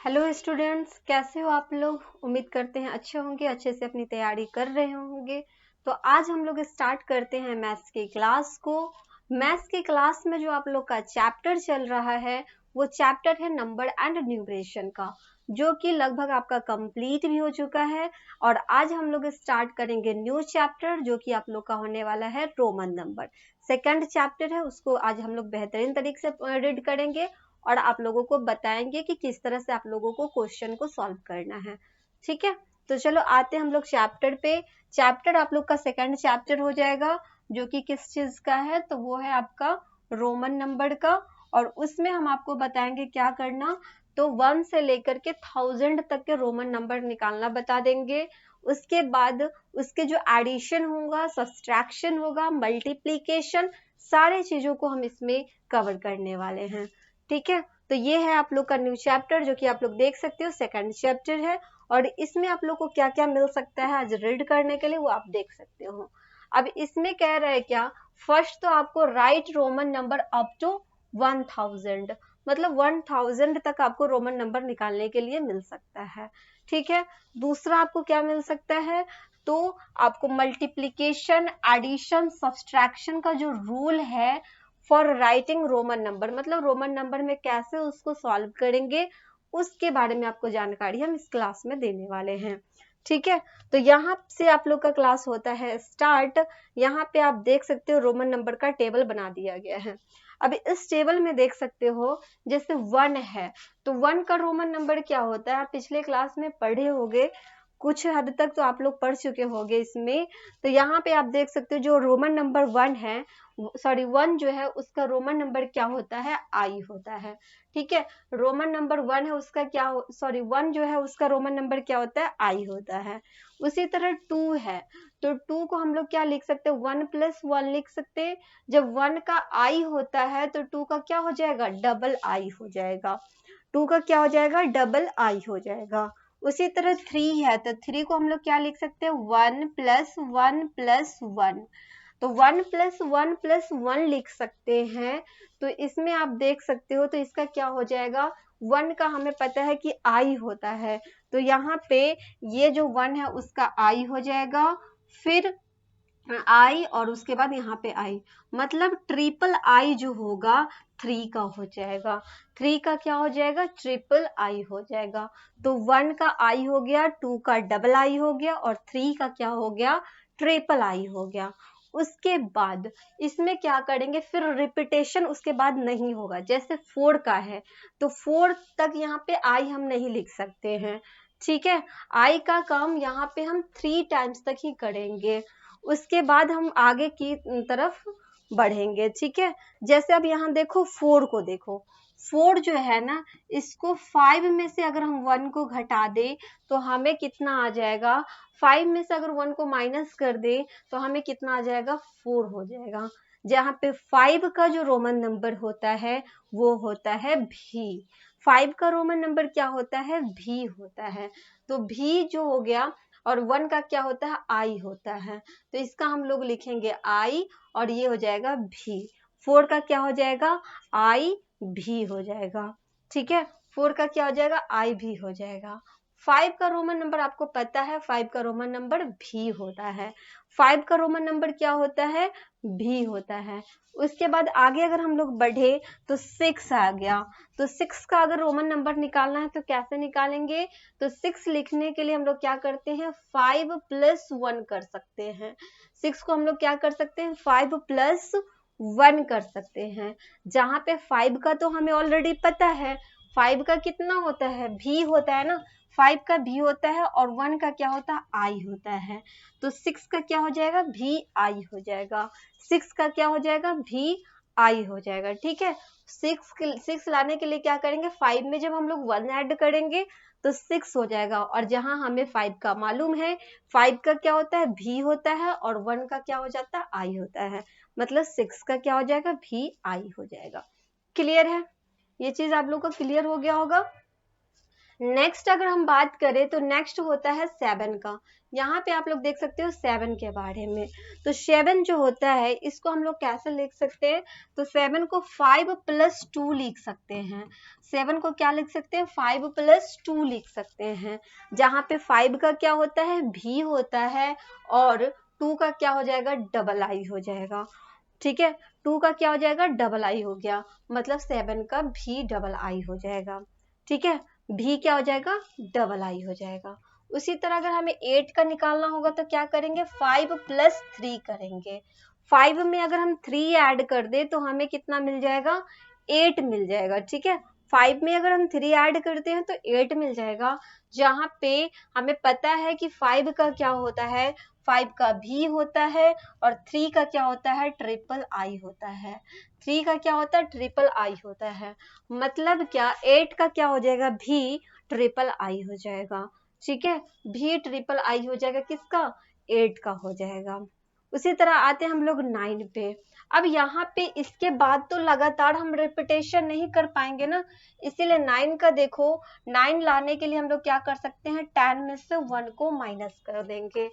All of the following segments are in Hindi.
हेलो स्टूडेंट्स, कैसे हो आप लोग। उम्मीद करते हैं अच्छे होंगे, अच्छे से अपनी तैयारी कर रहे होंगे। तो आज हम लोग स्टार्ट करते हैं मैथ्स की क्लास को। मैथ्स की क्लास में जो आप लोग का चैप्टर चल रहा है वो चैप्टर है नंबर एंड न्यूमरेशन का, जो कि लगभग आपका कंप्लीट भी हो चुका है। और आज हम लोग स्टार्ट करेंगे न्यू चैप्टर, जो कि आप लोग का होने वाला है रोमन नंबर। सेकंड चैप्टर है, उसको आज हम लोग बेहतरीन तरीके से रीड करेंगे और आप लोगों को बताएंगे कि किस तरह से आप लोगों को क्वेश्चन को सॉल्व करना है। ठीक है, तो चलो आते हैं हम लोग चैप्टर पे। चैप्टर आप लोग का सेकंड चैप्टर हो जाएगा, जो कि किस चीज का है, तो वो है आपका रोमन नंबर का। और उसमें हम आपको बताएंगे क्या करना। तो 1 से लेकर के 1000 तक के रोमन नंबर निकालना बता देंगे। उसके बाद उसके जो एडिशन होगा, सब्सट्रैक्शन होगा, मल्टीप्लीकेशन, सारे चीजों को हम इसमें कवर करने वाले हैं। ठीक है, तो ये है आप लोग का न्यू चैप्टर, जो कि आप लोग देख सकते हो सेकंड चैप्टर है। और इसमें आप लोग को क्या क्या मिल सकता है आज रीड करने के लिए, वो आप देख सकते हो। अब इसमें कह रहे हैं क्या, फर्स्ट तो आपको write Roman number up to 1000, मतलब 1000 तक आपको रोमन नंबर निकालने के लिए मिल सकता है। ठीक है, दूसरा आपको क्या मिल सकता है, तो आपको मल्टीप्लीकेशन, एडिशन, सब्सट्रैक्शन का जो रूल है फॉर राइटिंग रोमन नंबर, मतलब रोमन नंबर में कैसे उसको सॉल्व करेंगे, उसके बारे में आपको जानकारी हम इस क्लास में देने वाले हैं। ठीक है, तो यहाँ से आप लोग का क्लास होता है स्टार्ट। यहाँ पे आप देख सकते हो रोमन नंबर का टेबल बना दिया गया है। अब इस टेबल में देख सकते हो जैसे 1 है, तो 1 का रोमन नंबर क्या होता है, आप पिछले क्लास में पढ़े होंगे, कुछ हद तक तो आप लोग पढ़ चुके होंगे इसमें। तो यहाँ पे आप देख सकते हो जो रोमन नंबर 1 है, सॉरी 1 जो है उसका रोमन नंबर क्या होता है, आई होता है। ठीक है, रोमन नंबर 1 है उसका क्या हो, सॉरी 1 जो है उसका रोमन नंबर क्या होता है, आई होता है। उसी तरह 2 है, तो 2 को हम लोग क्या लिख सकते हैं, 1 + 1 लिख सकते हैं। जब 1 का आई होता है तो 2 का क्या हो जाएगा, डबल आई हो जाएगा। 2 का क्या हो जाएगा, डबल आई हो जाएगा। उसी तरह 3 है, तो 3 को हम लोग क्या लिख सकते हैं, 1 + 1 + 1, तो 1 + 1 + 1 लिख सकते हैं। तो इसमें आप देख सकते हो, तो इसका क्या हो जाएगा, 1 का हमें पता है कि आई होता है, तो यहाँ पे ये जो 1 है उसका आई हो जाएगा, फिर आई और उसके बाद यहाँ पे आई, मतलब ट्रिपल आई जो होगा 3 का हो जाएगा। 3 का क्या हो जाएगा, ट्रिपल आई हो जाएगा। तो 1 का आई हो गया, 2 का डबल आई हो गया और 3 का क्या हो गया, ट्रिपल आई हो गया। उसके बाद इसमें क्या करेंगे, फिर रिपीटेशन उसके बाद नहीं होगा। जैसे 4 का है, तो 4 तक यहाँ पे आई हम नहीं लिख सकते हैं। ठीक है, आई का काम यहाँ पे हम 3 टाइम्स तक ही करेंगे, उसके बाद हम आगे की तरफ बढ़ेंगे। ठीक है, जैसे अब यहाँ देखो 4 को देखो, 4 जो है ना, इसको 5 में से अगर हम 1 को घटा दे तो हमें कितना आ जाएगा, 5 में से अगर 1 को माइनस कर दे तो हमें कितना आ जाएगा, 4 हो जाएगा। जहाँ पे 5 का जो रोमन नंबर होता है वो होता है भी। 5 का रोमन नंबर क्या होता है, भी होता है। तो भी जो हो गया, और 1 का क्या होता है, आई होता है, तो इसका हम लोग लिखेंगे आई और ये हो जाएगा भी। 4 का क्या हो जाएगा, आई भी हो जाएगा। ठीक है, 4 का क्या हो जाएगा, आई भी हो जाएगा। 5 का रोमन नंबर आपको पता है, 5 का रोमन नंबर भी होता है। 5 का रोमन नंबर क्या होता है, भी होता है। उसके बाद आगे अगर हम लोग बढ़े तो 6 आ गया, तो 6 का अगर रोमन नंबर निकालना है तो कैसे निकालेंगे, तो 6 लिखने के लिए हम लोग क्या करते हैं, 5 + 1 कर सकते हैं। 6 को हम लोग क्या कर सकते हैं, 5 + 1 कर सकते हैं। जहां पे 5 का तो हमें ऑलरेडी पता है, 5 का कितना होता है, भी होता है ना, 5 का भी होता है और 1 का क्या होता है, आई होता है। तो 6 का क्या हो जाएगा, भी आई हो जाएगा। 6 का क्या हो जाएगा, भी आई हो जाएगा। ठीक है, 6 लाने के लिए क्या करेंगे, 5 में जब हम लोग 1 ऐड करेंगे तो 6 हो जाएगा, और जहां हमें 5 का मालूम है, 5 का क्या होता है, भी होता है और 1 का क्या हो जाता है, आई होता है, मतलब 6 का क्या हो जाएगा, भी आई हो जाएगा। क्लियर है, ये चीज आप लोग को क्लियर हो गया होगा। नेक्स्ट अगर हम बात करें तो नेक्स्ट होता है 7 का। यहाँ पे आप लोग देख सकते हो 7 के बारे में। तो 7 जो होता है इसको हम लोग कैसे लिख सकते हैं, तो 7 को 5 + 2 लिख सकते हैं। 7 को क्या लिख सकते हैं, 5 + 2 लिख सकते हैं। जहाँ पे 5 का क्या होता है, भी होता है, और 2 का क्या हो जाएगा, डबल आई हो जाएगा। ठीक है, 2 का क्या हो जाएगा, डबल आई हो गया, मतलब 7 का भी डबल आई हो जाएगा। ठीक है, भी क्या हो जाएगा, डबल आई हो जाएगा। उसी तरह अगर हमें 8 का निकालना होगा तो क्या करेंगे, 5 + 3 करेंगे। 5 में अगर हम 3 ऐड कर दे तो हमें कितना मिल जाएगा, 8 मिल जाएगा। ठीक है, 5 में अगर हम 3 ऐड करते हैं तो 8 मिल जाएगा। जहाँ पे हमें पता है कि 5 का क्या होता है, 5 का भी होता है, और 3 का क्या होता है, ट्रिपल आई होता है। 3 का क्या होता है, ट्रिपल आई होता है। मतलब क्या, 8 का क्या हो जाएगा, भी ट्रिपल आई हो जाएगा। ठीक है, भी ट्रिपल आई हो जाएगा, किसका, 8 का हो जाएगा। उसी तरह आते हैं हम लोग 9 पे। अब यहाँ पे इसके बाद तो लगातार हम रिपीटेशन नहीं कर पाएंगे ना, इसीलिए 9 का देखो, 9 लाने के लिए हम लोग क्या कर सकते हैं, 10 में से 1 को माइनस कर देंगे।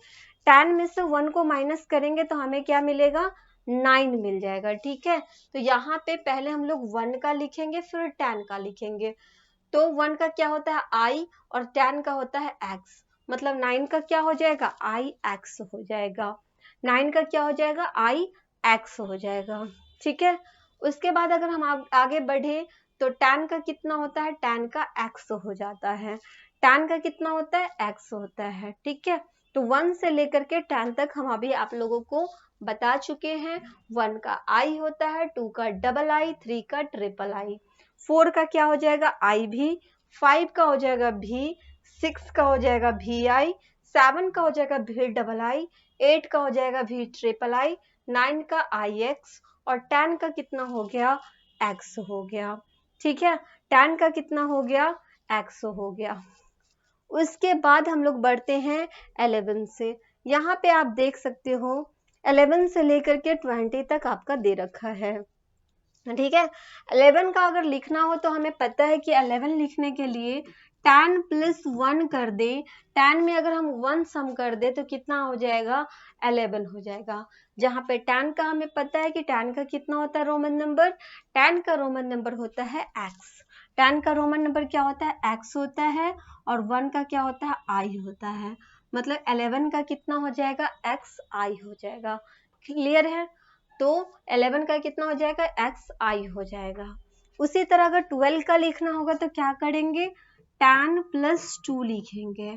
10 में से 1 को माइनस करेंगे तो हमें क्या मिलेगा, 9 मिल जाएगा। ठीक है, तो यहाँ पे पहले हम लोग 1 का लिखेंगे, फिर 10 का लिखेंगे। तो 1 का क्या होता है, आई, और 10 का होता है एक्स, मतलब 9 का क्या हो जाएगा, आई एक्स हो जाएगा। 9 का क्या हो जाएगा, आई एक्स हो जाएगा। ठीक है, उसके बाद अगर हम आगे बढ़े तो 10 का कितना होता है, 10 का एक्स हो जाता है। 10 का कितना होता है, एक्स होता है। ठीक है, तो 1 से लेकर के 10 तक हम अभी आप लोगों को बता चुके हैं। 1 का आई होता है, 2 का डबल आई, 3 का ट्रिपल आई, 4 का क्या हो जाएगा, आई भी, 5 का हो जाएगा भी, 6 का हो जाएगा भी आई, 7 का हो जाएगा भी डबल आई, 8 का हो जाएगा भी ट्रिपल आई, 9 का आई एक्स, और 10 का कितना हो गया, एक्स हो गया। ठीक है, 10 का कितना हो गया, एक्स हो गया। उसके बाद हम लोग बढ़ते हैं 11 से। यहाँ पे आप देख सकते हो 11 से लेकर के 20 तक आपका दे रखा है। ठीक है, 11 का अगर लिखना हो तो हमें पता है कि 11 लिखने के लिए 10 + 1 कर दे। 10 में अगर हम 1 सम कर दे तो कितना हो जाएगा, 11 हो जाएगा। जहाँ पे 10 का हमें पता है कि 10 का कितना होता है रोमन नंबर, 10 का रोमन नंबर होता है एक्स। 10 का रोमन नंबर क्या होता है, एक्स होता है, और 1 का क्या होता है, आई होता है। मतलब 11 का कितना हो जाएगा, एक्स आई हो जाएगा। क्लियर है, तो 11 का कितना हो जाएगा, एक्स आई हो जाएगा। उसी तरह अगर 12 का लिखना होगा तो क्या करेंगे, 10 + 2 लिखेंगे।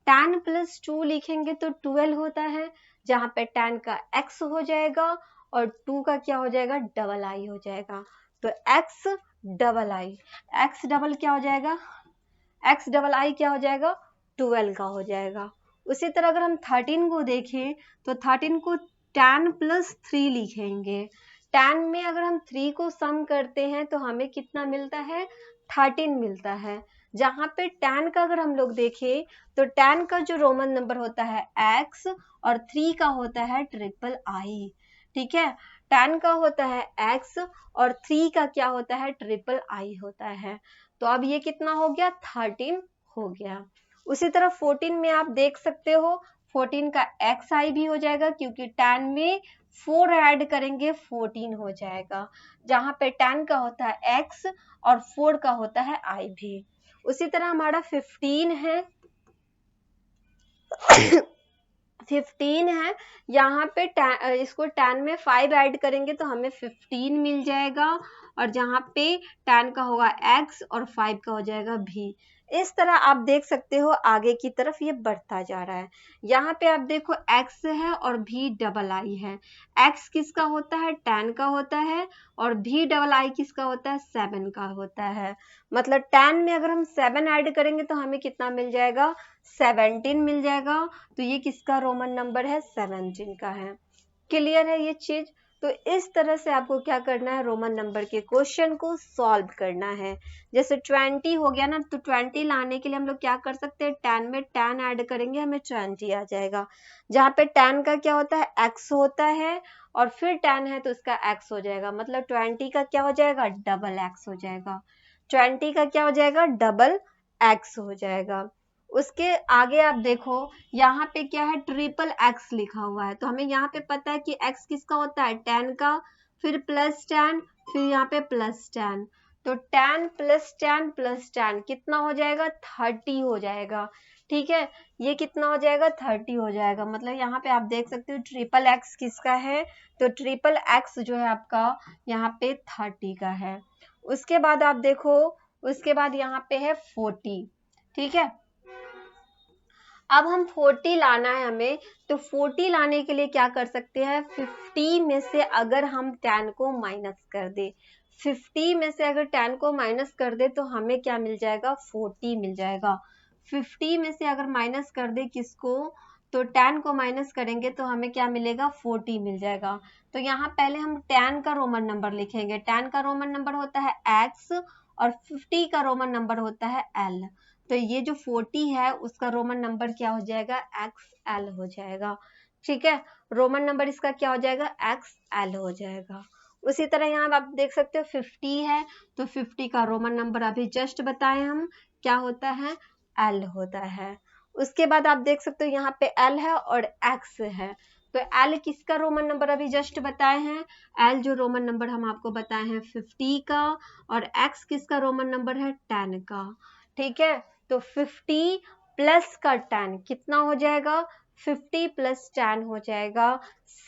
10 + 2 लिखेंगे तो 12 होता है, जहाँ पे 10 का एक्स हो जाएगा, और 2 का क्या हो जाएगा, डबल आई हो जाएगा। तो एक्स डबल आई, एक्स डबल क्या हो जाएगा, एक्स डबल आई क्या हो जाएगा, 12 का हो जाएगा। उसी तरह अगर हम 13 को देखें तो 13 को 10 + 3 लिखेंगे। 10 में अगर हम 3 को सम करते हैं तो हमें कितना मिलता है, 13 मिलता है। जहाँ पे 10 का अगर हम लोग देखें तो 10 का जो रोमन नंबर होता है एक्स, और 3 का होता है ट्रिपल आई। ठीक है, 10 का होता है एक्स, और 3 का क्या होता है, ट्रिपल आई होता है। तो अब ये कितना हो गया, 13 हो गया। उसी तरह 14 में आप देख सकते हो, 14 का एक्स आई भी हो जाएगा, क्योंकि 10 में 4 ऐड करेंगे 14 हो जाएगा। जहाँ पे 10 का होता है एक्स, और 4 का होता है आई भी। उसी तरह हमारा 15 है 15 है, यहाँ पे इसको 10 में 5 ऐड करेंगे तो हमें 15 मिल जाएगा, और जहाँ पे 10 का होगा x और 5 का हो जाएगा भी। इस तरह आप देख सकते हो आगे की तरफ ये बढ़ता जा रहा है। यहाँ पे आप देखो x है और भी डबल आई है। x किसका होता है, 10 का होता है, और भी डबल आई किसका होता है, 7 का होता है। मतलब 10 में अगर हम 7 ऐड करेंगे तो हमें कितना मिल जाएगा, 17 मिल जाएगा। तो ये किसका रोमन नंबर है, 17 का है। क्लियर है ये चीज। तो इस तरह से आपको क्या करना है, रोमन नंबर के क्वेश्चन को सॉल्व करना है। जैसे 20 हो गया ना, तो 20 लाने के लिए हम लोग क्या कर सकते हैं, 10 में 10 ऐड करेंगे हमें 20 आ जाएगा। जहाँ पे 10 का क्या होता है, x होता है, और फिर 10 है तो उसका x हो जाएगा। मतलब 20 का क्या हो जाएगा, डबल x हो जाएगा। 20 का क्या हो जाएगा, डबल x हो जाएगा। उसके आगे आप देखो यहाँ पे क्या है, ट्रिपल x लिखा हुआ है, तो हमें यहाँ पे पता है कि x किसका होता है, tan का, फिर प्लस tan, फिर यहाँ पे प्लस tan, तो tan plus tan plus tan कितना हो जाएगा, 30 हो जाएगा। ठीक है, ये कितना हो जाएगा, 30 हो जाएगा। मतलब यहाँ पे आप देख सकते हो ट्रिपल x किसका है, तो ट्रिपल x जो है आपका यहाँ पे 30 का है। उसके बाद आप देखो, उसके बाद यहाँ पे है 40। ठीक है, अब हम 40 लाना है हमें, तो 40 लाने के लिए क्या कर सकते हैं, 50 में से अगर हम 10 को माइनस कर दे, 50 में से अगर 10 को माइनस कर दे तो हमें क्या मिल जाएगा, 40 मिल जाएगा। 50 में से अगर माइनस कर दे किसको, तो 10 को माइनस करेंगे तो हमें क्या मिलेगा, 40 मिल जाएगा। तो यहाँ पहले हम 10 का रोमन नंबर लिखेंगे, 10 का रोमन नंबर होता है x और 50 का रोमन नंबर होता है l। तो ये जो 40 है उसका रोमन नंबर क्या हो जाएगा, XL हो जाएगा। ठीक है, रोमन नंबर इसका क्या हो जाएगा, XL हो जाएगा। उसी तरह यहाँ आप देख सकते हो 50 है, तो 50 का रोमन नंबर अभी जस्ट बताए हम, क्या होता है, L होता है। उसके बाद आप देख सकते हो यहाँ पे L है और X है, तो L किसका रोमन नंबर अभी जस्ट बताए हैं, L जो रोमन नंबर हम आपको बताए हैं 50 का, और X किसका रोमन नंबर है, 10 का। ठीक है, तो 50 प्लस का 10 कितना हो जाएगा, 50 प्लस 10 हो जाएगा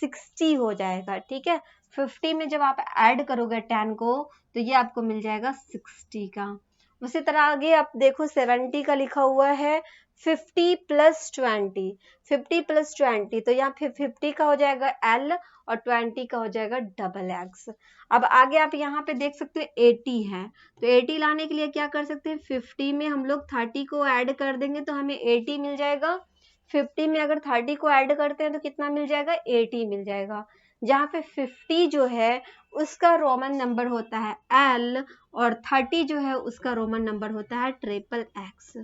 60 हो जाएगा। ठीक है, 50 में जब आप ऐड करोगे 10 को तो ये आपको मिल जाएगा 60 का। उसी तरह आगे आप देखो 70 का लिखा हुआ है 50 प्लस 20, 50 प्लस 20, तो यहाँ फिर 50 का हो जाएगा L और 20 का हो जाएगा डबल X। अब आगे आप यहाँ पे देख सकते हो 80 है, तो 80 लाने के लिए क्या कर सकते हैं, 50 में हम लोग 30 को ऐड कर देंगे तो हमें 80 मिल जाएगा। 50 में अगर 30 को ऐड करते हैं तो कितना मिल जाएगा, 80 मिल जाएगा। जहाँ पे 50 जो है उसका रोमन नंबर होता है L और 30 जो है उसका रोमन नंबर होता है ट्रिपल X।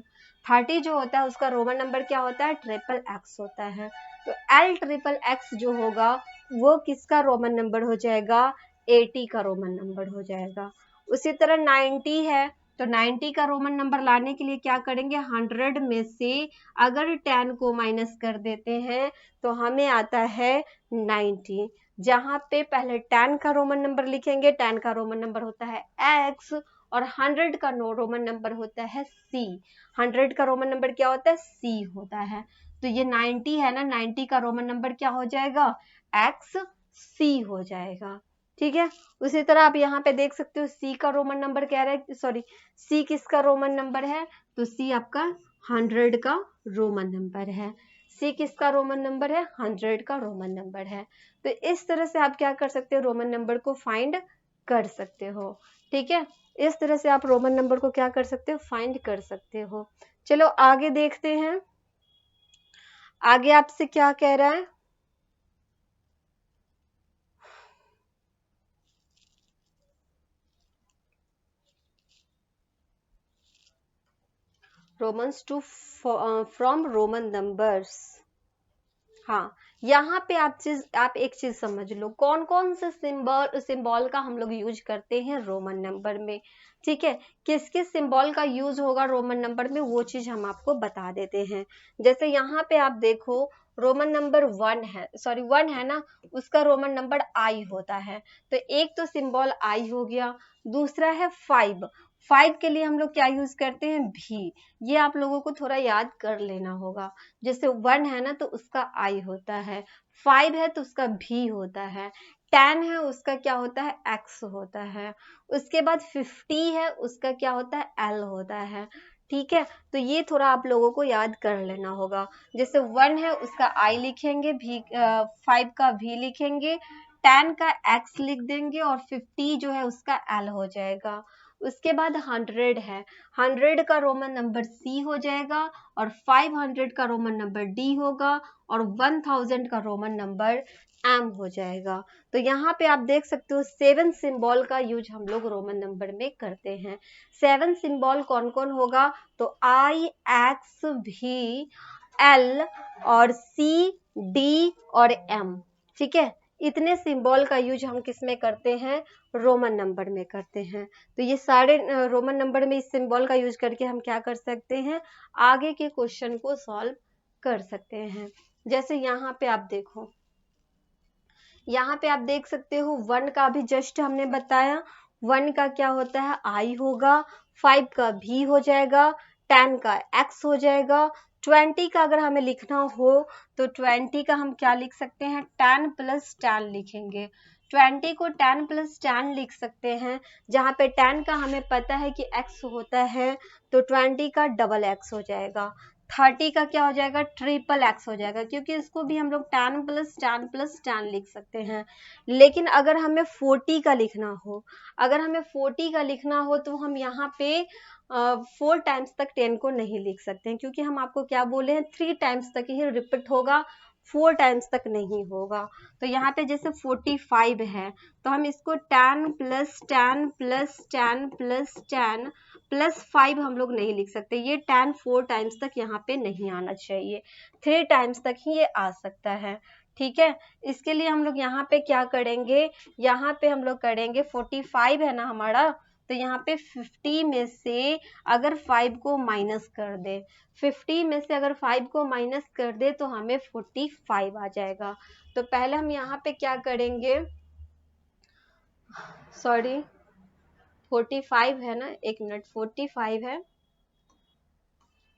30 जो होता है उसका रोमन नंबर क्या होता है, ट्रिपल X होता है। तो L ट्रिपल X जो होगा वो किसका रोमन नंबर हो जाएगा, 80 का रोमन नंबर हो जाएगा। उसी तरह 90 है, तो 90 का रोमन नंबर लाने के लिए क्या करेंगे, 100 में से अगर 10 को माइनस कर देते हैं तो हमें आता है 90। जहाँ पे पहले 10 का रोमन नंबर लिखेंगे, 10 का रोमन नंबर होता है x और 100 का रोमन नंबर होता है c। 100 का रोमन नंबर क्या होता है, c होता है। तो ये 90 है ना, 90 का रोमन नंबर क्या हो जाएगा, x c हो जाएगा। ठीक है, उसी तरह आप यहाँ पे देख सकते हो सी का रोमन नंबर कह रहा है, सॉरी सी किसका रोमन नंबर है, तो सी आपका 100 का रोमन नंबर है। सी किसका रोमन नंबर है, 100 का रोमन नंबर है। तो इस तरह से आप क्या कर सकते हो, रोमन नंबर को फाइंड कर सकते हो। ठीक है, इस तरह से आप रोमन नंबर को क्या कर सकते हो, फाइंड कर सकते हो। चलो आगे देखते हैं, आगे आपसे क्या कह रहा है, Romans to from Roman numbers. हाँ, यहाँ पे आप एक चीज समझ लो, कौन कौन से सिंबल का हम लोग यूज करते हैं रोमन नंबर में। ठीक है, किस किस सिंबल का यूज होगा रोमन नंबर में वो चीज हम आपको बता देते हैं। जैसे यहाँ पे आप देखो रोमन नंबर 1 है, सॉरी 1 है ना, उसका रोमन नंबर आई होता है। तो एक तो सिंबल आई हो गया, दूसरा है 5। 5 के लिए हम लोग क्या यूज करते हैं, भी। ये आप लोगों को थोड़ा याद कर लेना होगा। जैसे 1 है ना तो उसका आई होता है, 5 है तो उसका भी होता है, 10 है उसका क्या होता है, एक्स होता है। उसके बाद 50 है उसका क्या होता है, एल होता है। ठीक है, तो ये थोड़ा आप लोगों को याद कर लेना होगा। जैसे 1 है उसका आई लिखेंगे, भी 5 का भी लिखेंगे, 10 का एक्स लिख देंगे और 50 जो है उसका एल हो जाएगा। उसके बाद 100 है, 100 का रोमन नंबर सी हो जाएगा और 500 का रोमन नंबर डी होगा और 1000 का रोमन नंबर एम हो जाएगा। तो यहाँ पे आप देख सकते हो 7 सिंबल का यूज हम लोग रोमन नंबर में करते हैं। 7 सिंबल कौन कौन होगा, तो आई, एक्स, भी, एल और सी, डी और एम। ठीक है, इतने सिंबल का यूज हम किस में करते हैं, रोमन नंबर में करते हैं। तो ये सारे रोमन नंबर में इस सिंबल का यूज करके हम क्या कर सकते हैं, आगे के क्वेश्चन को सॉल्व कर सकते हैं। जैसे यहाँ पे आप देखो, यहाँ पे आप देख सकते हो 1 का भी जस्ट हमने बताया, 1 का क्या होता है, आई होगा, 5 का भी हो जाएगा, 10 का एक्स हो जाएगा, 20 का अगर हमें लिखना हो तो 20 का हम क्या लिख सकते हैं, 10 प्लस 10 लिखेंगे। 20 को 10 प्लस 10 लिख सकते हैं, जहाँ पे 10 का हमें पता है कि x होता है, तो 20 का डबल x हो जाएगा। 30 का क्या हो जाएगा, ट्रिपल एक्स हो जाएगा, क्योंकि इसको भी हम लोग 10 प्लस 10 प्लस 10 लिख सकते हैं। लेकिन अगर हमें 40 का लिखना हो, अगर हमें 40 का लिखना हो तो हम यहाँ पे 4 टाइम्स तक 10 को नहीं लिख सकते हैं, क्योंकि हम आपको क्या बोले हैं, 3 टाइम्स तक ही रिपीट होगा, 4 टाइम्स तक नहीं होगा। तो यहाँ पे जैसे 45 है, तो हम इसको 10 प्लस 10 प्लस 10 प्लस 10 प्लस 5 हम लोग नहीं लिख सकते। ये 10 4 टाइम्स तक यहाँ पे नहीं आना चाहिए, 3 टाइम्स तक ही ये आ सकता है। ठीक है, इसके लिए हम लोग यहाँ पे क्या करेंगे, यहाँ पे हम लोग करेंगे 45 है ना हमारा, तो यहाँ पे 50 में से अगर 5 को माइनस कर दे, 50 में से अगर 5 को माइनस कर दे तो हमें 45 आ जाएगा। तो पहले हम यहाँ पे क्या करेंगे, सॉरी 45 है ना, एक मिनट, 45 है,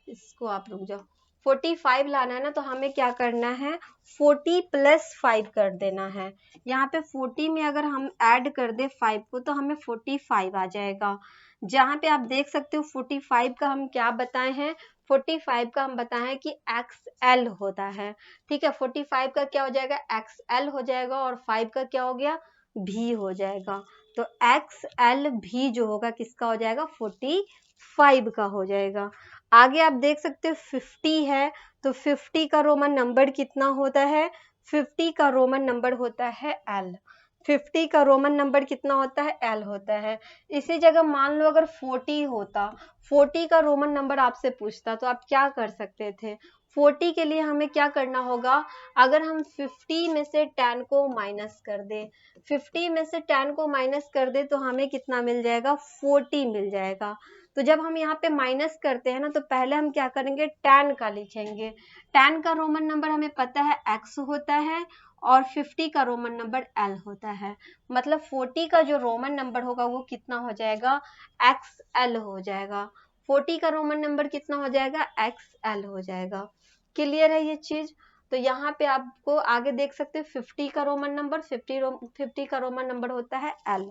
इसको आप रुक जाओ, 45 लाना है ना, तो हमें क्या करना है, 40 प्लस 5 कर देना है। यहाँ पे 40 में अगर हम ऐड कर दे 5 को तो हमें 45 आ जाएगा। जहाँ पे आप देख सकते हो 45 का हम क्या बताए हैं, 45 का हम बताएं कि XL होता है। ठीक है, 45 का क्या हो जाएगा, XL हो जाएगा, और 5 का क्या हो गया, भी हो जाएगा। तो XL भी जो होगा किसका हो जाएगा, 45 का हो जाएगा। आगे आप देख सकते हो 50 है, तो 50 का रोमन नंबर कितना होता है, 50 का रोमन नंबर होता है L। 50 का रोमन नंबर कितना होता है, L होता है। इसी जगह मान लो अगर 40 होता, 40 का रोमन नंबर आपसे पूछता, तो आप क्या कर सकते थे, 40 के लिए हमें क्या करना होगा, अगर हम 50 में से 10 को माइनस कर दे, 50 में से 10 को माइनस कर दे तो हमें कितना मिल जाएगा, 40 मिल जाएगा। तो जब हम यहाँ पे माइनस करते हैं ना, तो पहले हम क्या करेंगे, 10 का लिखेंगे। 10 का रोमन नंबर हमें पता है x होता है, और 50 का रोमन नंबर L होता है। मतलब 40 का जो रोमन नंबर होगा वो कितना हो जाएगा, XL हो जाएगा। 40 का रोमन नंबर कितना हो जाएगा, XL हो जाएगा। क्लियर है ये चीज। तो यहाँ पे आपको आगे देख सकते हो 50 का रोमन नंबर, 50 का रोमन नंबर होता है L।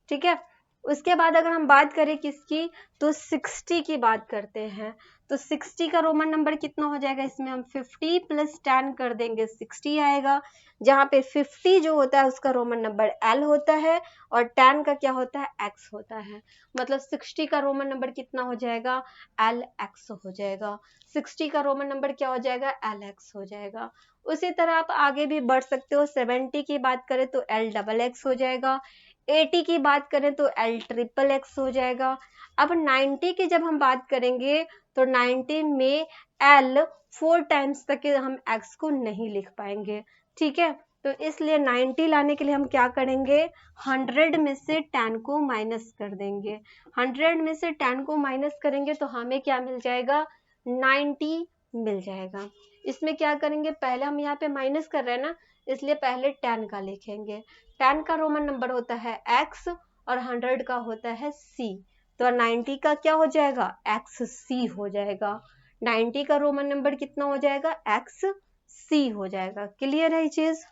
ठीक है, उसके बाद अगर हम बात करें किसकी, तो 60 की बात करते हैं। तो 60 का रोमन नंबर कितना हो जाएगा, इसमें हम 50 प्लस 10 कर देंगे, 60 आएगा। जहाँ पे 50 जो होता है उसका रोमन नंबर L होता है, और 10 का क्या होता है, X होता है। मतलब 60 का रोमन नंबर कितना हो जाएगा, LX हो जाएगा। 60 का रोमन नंबर क्या हो जाएगा, LX हो जाएगा। उसी तरह आप आगे भी बढ़ सकते हो। 70 की बात करें तो LXX हो जाएगा। 80 की बात करें तो LXXX हो जाएगा। अब 90 की जब हम बात करेंगे तो 90 में L 4 टाइम्स तक हम X को नहीं लिख पाएंगे। ठीक है, तो इसलिए 90 लाने के लिए हम क्या करेंगे, 100 में से 10 को माइनस कर देंगे। 100 में से 10 को माइनस करेंगे तो हमें क्या मिल जाएगा, 90 मिल जाएगा। इसमें क्या करेंगे, पहले हम यहाँ पे माइनस कर रहे हैं ना, इसलिए पहले 10 का लिखेंगे। 10 का रोमन नंबर होता है x, और 100 का होता है c। तो 90 का क्या हो जाएगा, XC हो जाएगा। 90 का रोमन नंबर कितना हो जाएगा, XC हो जाएगा। क्लियर है ये चीज।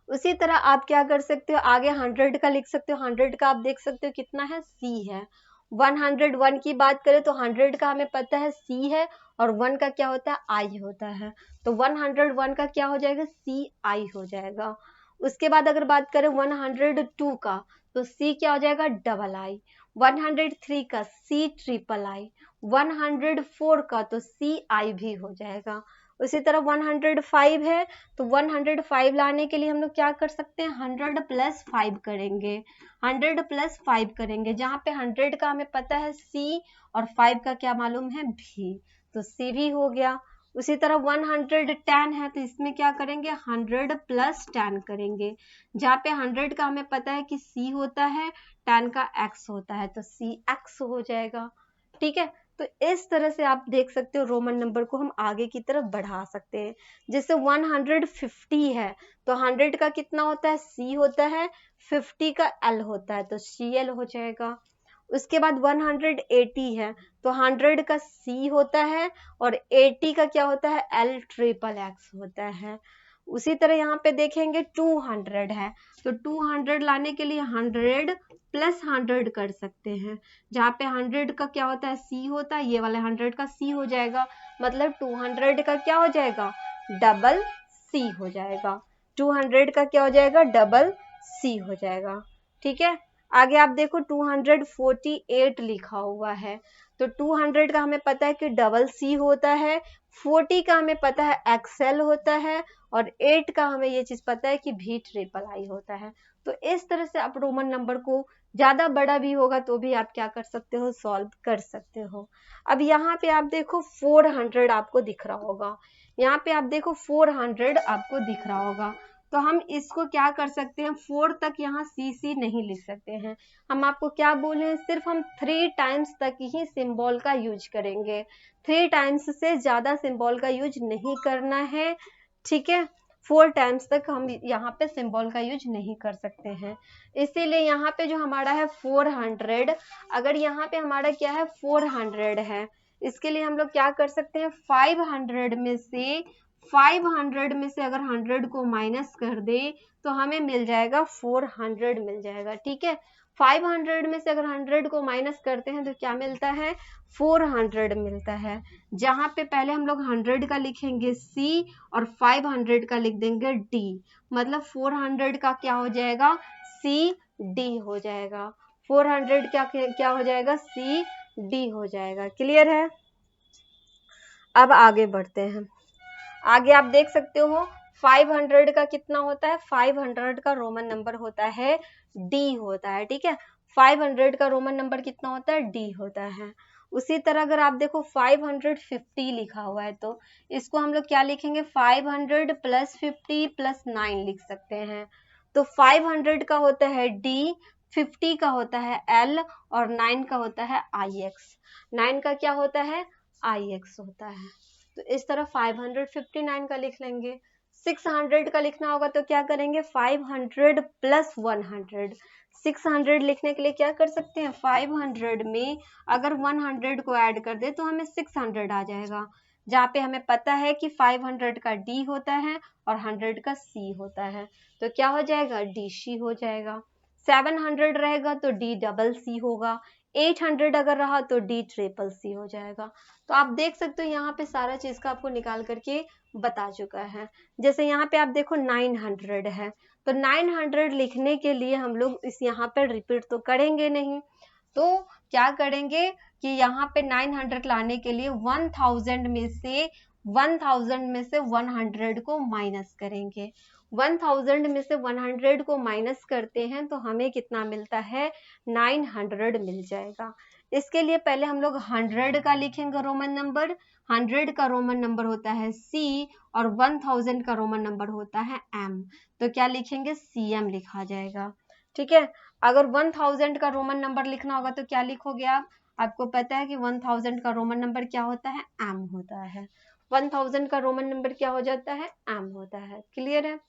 उसी तरह आप क्या कर सकते हो, आगे 100 का लिख सकते हो। 100 का आप देख सकते हो कितना है, C है। 101 की बात करें तो 100 का हमें पता है C है, और 1 का क्या होता है, I होता है। तो 101 का क्या हो जाएगा, CI हो जाएगा। उसके बाद अगर बात करें 102 का, तो C क्या हो जाएगा, II। 103 का C III। 104 का तो CI भी हो जाएगा। उसी तरह 105 है, तो 105 लाने के लिए हम लोग क्या कर सकते हैं, 100 प्लस 5 करेंगे। 100 प्लस 5 करेंगे, जहाँ पे 100 का हमें पता है C, और 5 का क्या मालूम है, भी, तो C भी हो गया। उसी तरह 110 है तो इसमें क्या करेंगे 100 प्लस 10 करेंगे, जहाँ पे 100 का हमें पता है कि c होता है, 10 का x होता है तो cx हो जाएगा। ठीक है, तो इस तरह से आप देख सकते हो रोमन नंबर को हम आगे की तरफ बढ़ा सकते हैं। जैसे 150 है तो 100 का कितना होता है c होता है, 50 का l होता है तो cl हो जाएगा। उसके बाद 180 है तो 100 का c होता है और 80 का क्या होता है l ट्रिपल x होता है। उसी तरह यहाँ पे देखेंगे 200 है तो 200 लाने के लिए 100 प्लस 100 कर सकते हैं, जहाँ पे 100 का क्या होता है c होता है, ये वाला 100 का c हो जाएगा, मतलब 200 का क्या हो जाएगा डबल c हो जाएगा। 200 का क्या हो जाएगा डबल c हो जाएगा। ठीक है, आगे आप देखो 248 लिखा हुआ है तो 200 का हमें पता है कि डबल c होता है, 40 का हमें पता है एक्सएल होता है और 8 का हमें ये चीज पता है कि भी ट्रिपल आई होता है। तो इस तरह से आप रोमन नंबर को ज्यादा बड़ा भी होगा तो भी आप क्या कर सकते हो सॉल्व कर सकते हो। अब यहाँ पे आप देखो 400 आपको दिख रहा होगा, यहाँ पे आप देखो 400 आपको दिख रहा होगा, तो हम इसको क्या कर सकते हैं 4 तक यहाँ सी नहीं लिख सकते हैं। हम आपको क्या बोले हैं सिर्फ हम 3 टाइम्स तक ही सिंबल का यूज करेंगे, 3 टाइम्स से ज्यादा सिंबल का यूज नहीं करना है। ठीक है, 4 टाइम्स तक हम यहाँ पे सिंबल का यूज नहीं कर सकते हैं, इसीलिए यहाँ पे जो हमारा है 400, अगर यहाँ पे हमारा क्या है 400 है, इसके लिए हम लोग क्या कर सकते हैं 500 में से अगर 100 को माइनस कर दे तो हमें मिल जाएगा 400 मिल जाएगा। ठीक है, 500 में से अगर 100 को माइनस करते हैं तो क्या मिलता है 400 मिलता है, जहां पे पहले हम लोग 100 का लिखेंगे c और 500 का लिख देंगे d, मतलब 400 का क्या हो जाएगा c d हो जाएगा, 400 क्या हो जाएगा c d हो जाएगा। क्लियर है, अब आगे बढ़ते हैं। आगे आप देख सकते हो 500 का कितना होता है, 500 का रोमन नंबर होता है d होता है। ठीक है, 500 का रोमन नंबर कितना होता है d होता है। उसी तरह अगर आप देखो 550 लिखा हुआ है तो इसको हम लोग क्या लिखेंगे 500 प्लस 50 प्लस 9 लिख सकते हैं। तो 500 का होता है d, 50 का होता है l और 9 का होता है ix, 9 का क्या होता है ix होता है। तो इस तरह 559 का लिख लेंगे। 600 का लिखना होगा तो क्या करेंगे 500 प्लस 100, 600 लिखने के लिए क्या कर सकते हैं 500 में अगर 100 को ऐड कर दे तो हमें 600 आ जाएगा, जहाँ पे हमें पता है कि 500 का d होता है और 100 का c होता है, तो क्या हो जाएगा dc हो जाएगा। 700 रहेगा तो d डबल c होगा, 800 अगर रहा तो d ट्रिपल c हो जाएगा। तो आप देख सकते हो यहाँ पे सारा चीज का आपको निकाल करके बता चुका है। जैसे यहाँ पे आप देखो 900 है तो 900 लिखने के लिए हम लोग इस यहाँ पे रिपीट तो करेंगे नहीं, तो क्या करेंगे कि यहाँ पे 900 लाने के लिए 1000 में से 100 को माइनस करेंगे, 1000 में से 100 को माइनस करते हैं तो हमें कितना मिलता है 900 मिल जाएगा। इसके लिए पहले हम लोग 100 का लिखेंगे रोमन नंबर, 100 का रोमन नंबर होता है c और 1000 का रोमन नंबर होता है m, तो क्या लिखेंगे cm लिखा जाएगा। ठीक है, अगर 1000 का रोमन नंबर लिखना होगा तो क्या लिखोगे आप, आपको पता है कि 1000 का रोमन नंबर क्या होता है m होता है, 1000 का रोमन नंबर क्या हो जाता है m होता है। क्लियर है,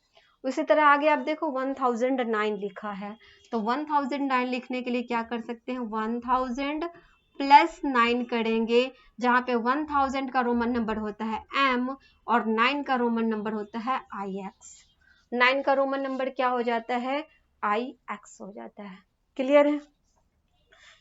उसी तरह आगे आप देखो 1009 लिखा है तो 1009 लिखने के लिए क्या कर सकते हैं 1000 प्लस 9 करेंगे, जहाँ पे 1000 का रोमन नंबर होता है m और 9 का रोमन नंबर होता है ix, 9 का रोमन नंबर क्या हो जाता है ix हो जाता है। क्लियर है,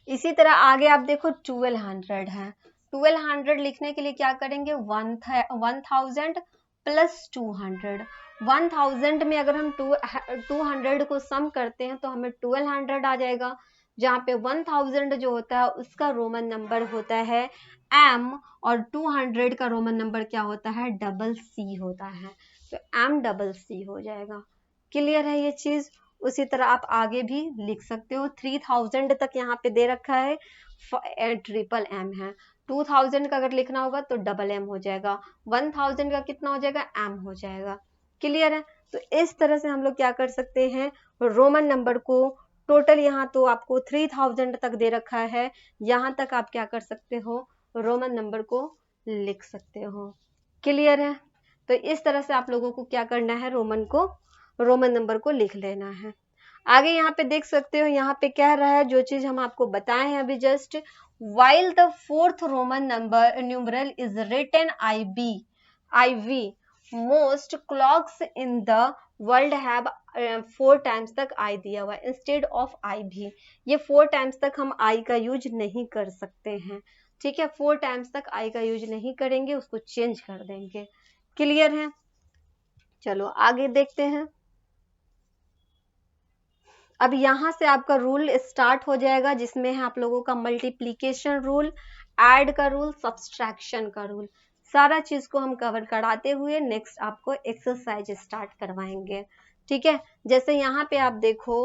इसी तरह आगे आप देखो 1200 है, 1200 लिखने के लिए क्या करेंगे 1000 प्लस 200, 1000 में अगर हम 200 को सम करते हैं तो हमें 1200 आ जाएगा, जहाँ पे 1000 जो होता है उसका रोमन नंबर होता है m और 200 का रोमन नंबर क्या होता है डबल c होता है, तो m डबल c हो जाएगा। क्लियर है ये चीज, उसी तरह आप आगे भी लिख सकते हो, 3000 तक यहाँ पे दे रखा है ट्रिपल m है 2000 का अगर लिखना होगा तो डबल एम हो जाएगा, 1000 का कितना हो जाएगा, एम हो जाएगा। क्लियर है? तो इस तरह से हम लोग क्या कर सकते हैं, रोमन नंबर को टोटल, यहाँ तो आपको 3000 तक दे रखा है, यहाँ तक आप क्या कर सकते हो, रोमन नंबर को लिख सकते हो। क्लियर है? तो इस तरह से आप लोगों को क्या करना है, रोमन नंबर को लिख लेना है। आगे यहाँ पे देख सकते हो, यहाँ पे कह रहा है जो चीज हम आपको बताए हैं अभी just, while the fourth Roman numeral is written IV, most clocks in the world have 4 times तक I दिया हुआ है इंस्टेड ऑफ IV। ये 4 टाइम्स तक हम I का यूज नहीं कर सकते हैं, ठीक है, 4 टाइम्स तक I का यूज नहीं करेंगे, उसको चेंज कर देंगे। क्लियर है? चलो आगे देखते हैं। अब यहाँ से आपका रूल स्टार्ट हो जाएगा, जिसमें है आप लोगों का मल्टीप्लीकेशन रूल, ऐड का रूल, सब्सट्रैक्शन का रूल, सारा चीज को हम कवर कराते हुए नेक्स्ट आपको एक्सरसाइज स्टार्ट करवाएंगे। ठीक है, जैसे यहाँ पे आप देखो,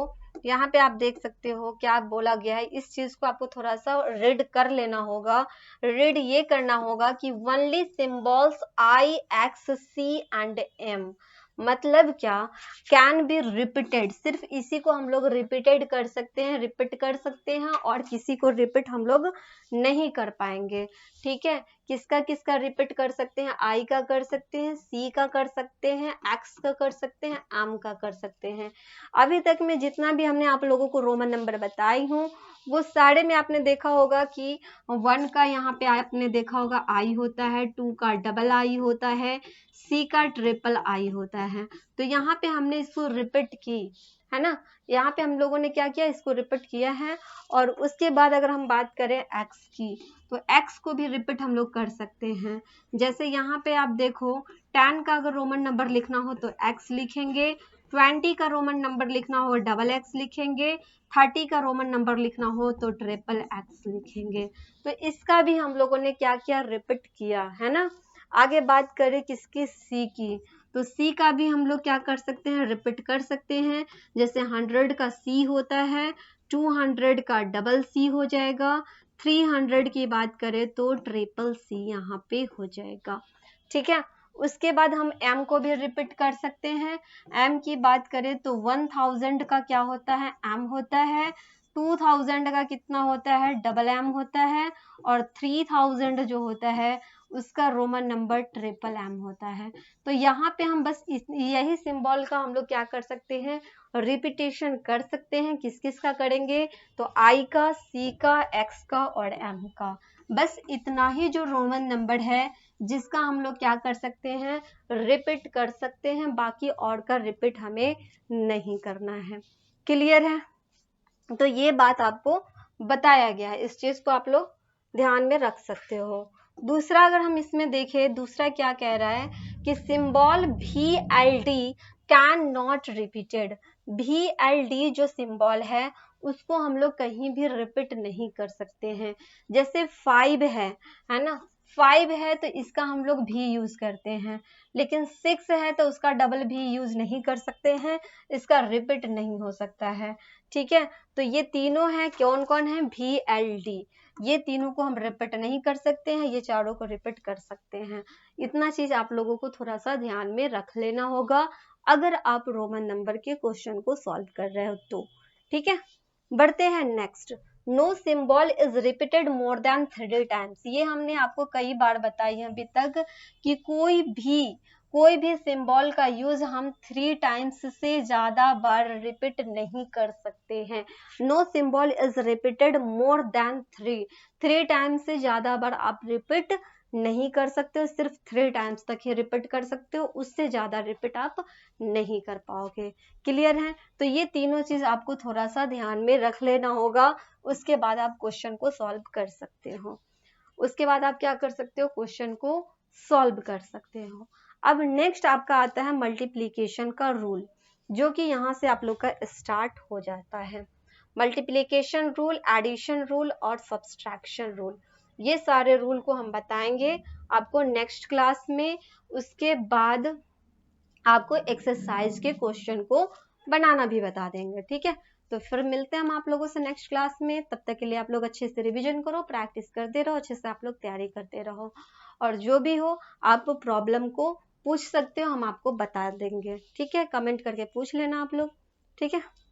यहाँ पे आप देख सकते हो क्या बोला गया है, इस चीज को आपको थोड़ा सा रीड कर लेना होगा। रीड ये करना होगा कि only symbols I, X, C and M, मतलब क्या, कैन बी रिपीटेड, सिर्फ इसी को हम लोग रिपीटेड कर सकते हैं, रिपीट कर सकते हैं, और किसी को रिपीट हम लोग नहीं कर पाएंगे। ठीक है, किसका किसका रिपीट कर सकते हैं, आई का कर सकते हैं, सी का कर सकते हैं, एक्स का कर सकते हैं, एम का कर सकते हैं। अभी तक में जितना भी हमने आप लोगों को रोमन नंबर बताई हूँ, वो सारे में आपने देखा होगा कि 1 का यहाँ पे आपने देखा होगा आई होता है, 2 का डबल आई होता है, सी का ट्रिपल आई होता है। तो यहाँ पे हमने इसको रिपीट की है ना, यहाँ पे हम लोगों ने क्या किया, इसको रिपीट किया है। और उसके बाद अगर हम बात करें एक्स की, तो एक्स को भी रिपीट हम लोग कर सकते हैं। जैसे यहाँ पे आप देखो, 10 का अगर रोमन नंबर लिखना हो तो एक्स लिखेंगे, 20 का रोमन नंबर लिखना हो डबल एक्स लिखेंगे, 30 का रोमन नंबर लिखना हो तो ट्रिपल एक्स लिखेंगे। तो इसका भी हम लोगों ने क्या किया, रिपीट किया है ना। आगे बात करें किसकी, सी की, तो सी का भी हम लोग क्या कर सकते हैं, रिपीट कर सकते हैं। जैसे 100 का सी होता है, 200 का डबल सी हो जाएगा, 300 की बात करें तो ट्रिपल सी यहाँ पे हो जाएगा। ठीक है, उसके बाद हम एम को भी रिपीट कर सकते हैं। एम की बात करें तो 1000 का क्या होता है, एम होता है, 2000 का कितना होता है, डबल एम होता है, और 3000 जो होता है उसका रोमन नंबर ट्रिपल एम होता है। तो यहाँ पे हम बस यही सिंबल का हम लोग क्या कर सकते हैं, रिपीटेशन कर सकते हैं। किस किस का करेंगे, तो आई का, सी का, एक्स का और एम का। बस इतना ही जो रोमन नंबर है जिसका हम लोग क्या कर सकते हैं, रिपीट कर सकते हैं, बाकी और का रिपीट हमें नहीं करना है। क्लियर है? तो ये बात आपको बताया गया है, इस चीज को आप लोग ध्यान में रख सकते हो। दूसरा अगर हम इसमें देखें, दूसरा क्या कह रहा है कि symbol VLD can not repeated. VLD जो सिंबल है उसको हम लोग कहीं भी रिपीट नहीं कर सकते हैं। जैसे 5 है ना, 5 है तो इसका हम लोग भी यूज करते हैं, लेकिन 6 है तो उसका डबल भी यूज नहीं कर सकते हैं, इसका रिपीट नहीं हो सकता है। ठीक है, तो ये तीनों हैं, कौन कौन है, VLD, ये तीनों को हम रिपीट नहीं कर सकते हैं, ये चारों को रिपीट कर सकते हैं। इतना चीज आप लोगों को थोड़ा सा ध्यान में रख लेना होगा अगर आप रोमन नंबर के क्वेश्चन को सॉल्व कर रहे हो तो। ठीक है, बढ़ते हैं next. No symbol is repeated more than 3 times. ये हमने आपको कई बार बताई है अभी तक कि कोई भी सिंबल का यूज हम 3 टाइम्स से ज्यादा बार रिपीट नहीं कर सकते हैं। No symbol is repeated more than 3 times से ज्यादा बार आप रिपीट नहीं कर सकते हो, सिर्फ 3 टाइम्स तक ही रिपीट कर सकते हो, उससे ज्यादा रिपीट आप नहीं कर पाओगे। क्लियर है? तो ये तीनों चीज आपको थोड़ा सा ध्यान में रख लेना होगा, उसके बाद आप क्वेश्चन को सॉल्व कर सकते हो। उसके बाद आप क्या कर सकते हो, क्वेश्चन को सॉल्व कर सकते हो। अब नेक्स्ट आपका आता है मल्टीप्लीकेशन का रूल, जो कि यहाँ से आप लोग का स्टार्ट हो जाता है। मल्टीप्लीकेशन रूल, एडिशन रूल और सब्सट्रैक्शन रूल, ये सारे रूल को हम बताएंगे आपको नेक्स्ट क्लास में। उसके बाद आपको एक्सरसाइज के क्वेश्चन को बनाना भी बता देंगे। ठीक है, तो फिर मिलते हैं हम आप लोगों से नेक्स्ट क्लास में। तब तक के लिए आप लोग अच्छे से रिवीजन करो, प्रैक्टिस करते रहो, अच्छे से आप लोग तैयारी करते रहो, और जो भी हो आप प्रॉब्लम को पूछ सकते हो, हम आपको बता देंगे। ठीक है, कमेंट करके पूछ लेना आप लोग। ठीक है।